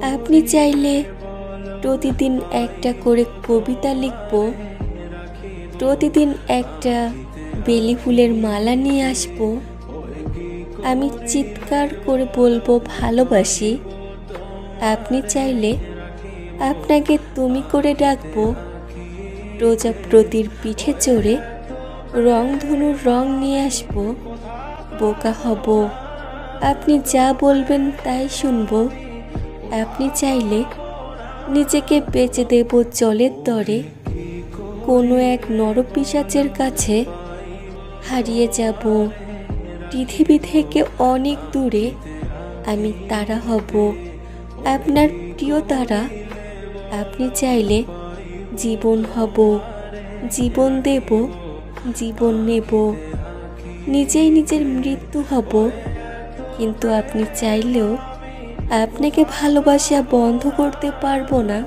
আপনি চাইলে প্রতিদিন একটা করে কবিতা লিখব, প্রতিদিন একটা বেলি ফুলের মালা নিয়ে আসব, আমি চিৎকার করে বলবো ভালোবাসি। আপনি চাইলে আপনাকে তুমি করে ডাকবো, প্রজাপতির পিঠে চড়ে রংধনুর রং নিয়ে আসব। বোকা হব, আপনি যা বলবেন তাই শুনবো। আপনি চাইলে নিজেকে বেচে দেব জলের দরে, কোনো এক নরপিশাচের কাছে হারিয়ে যাব পৃথিবী থেকে অনেক দূরে। আমি তারা হব, আপনার প্রিয় তারা। আপনি চাইলে জীবন হব, জীবন দেব, জীবন নেব, নিজেই নিজের মৃত্যু হব। কিন্তু আপনি চাইলেও আপনাকে ভালোবাসা বন্ধ করতে পারবো না।